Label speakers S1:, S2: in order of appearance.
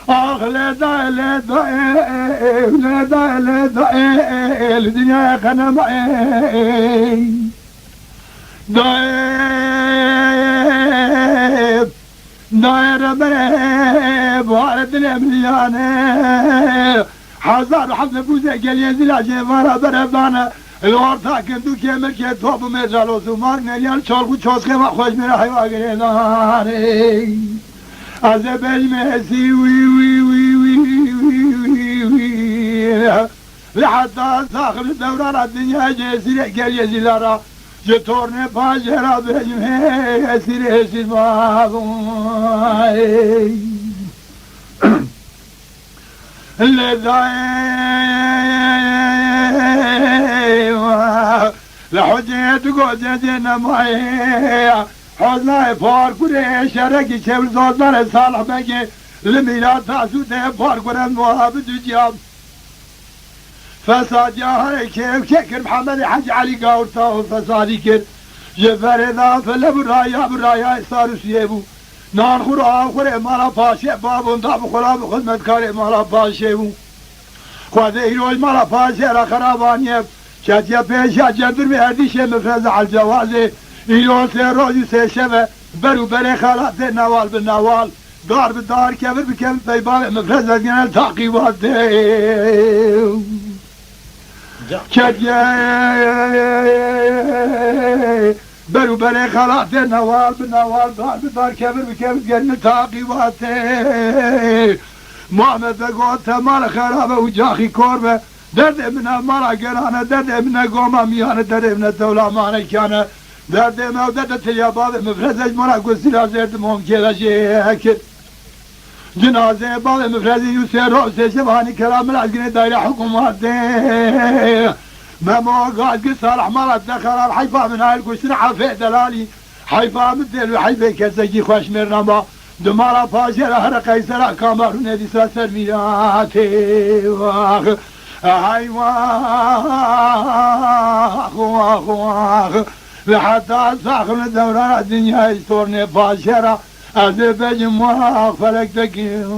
S1: آخ لدای لدای لدای لدای لدنیا خنمای دای دایر بره بارد نمیانه هزار حفظ بوزه گلیه زلاجه وارا بره بانه الورتا کندو که مرکه توب مجال و سومار نریان چالگو چوسکه ما خوش میره حیوه گریدانه از بجمسی وی وی وی وی وی وی لحتى ساخر دوران الدنيا جسيرة قال يزيلارا جتورني باجرا بجمه يسير سيباغوي اللي دايما لحجيت قوجتنا معي حزناي فار كوري شركي شبل زوزان صالح بكي لميلاد تاسوده فار كورن موابد جياب فساد يا هاي كيف كيكر محمد حج علي قاورتا فسادي كر جفر ذا فلبرايا برايا صار سيبو نان خورا خوري مالا باشي بابون تاب خورا بخدمت كاري مالا باشيبو خواده ايروي مالا باشي را خرابانيب شاتيا بيشا جندر بهرديشه مفرز على الجوازي ايرو سيروجي سيشبه برو بري خالات نوال بالنوال دار بالدار كبر بكبر بيبان مفرز لجنال تعقيبات برو بري خالات نوال بالنوال دار بالدار كبر بكبر جنة تعقيبات محمد بقوت مال خرابه وجاخي كوربه درد ابن مالا قرانه درد ابن قومه ميانه درد ابن الدولة مانه كانه درد ما ودرد تجابات مفرزج مرا قصير زرد ممكن شيء جنازه بعض مفرزي يسير رأس شبهاني كلام العسكري دايره حكومات ما قاعد صالح مرا دخل حيفا من هاي القشر حفيد دلالي حيفا مدل وحيفا كسجي خوش مرنما دمارا فاجر هر قيسر كامر ندي سر ميراتي واخ هاي واخ واخ واخ لحتى ساخن دوران الدنيا يستورني باشرة أذبج مواق فلك تكيال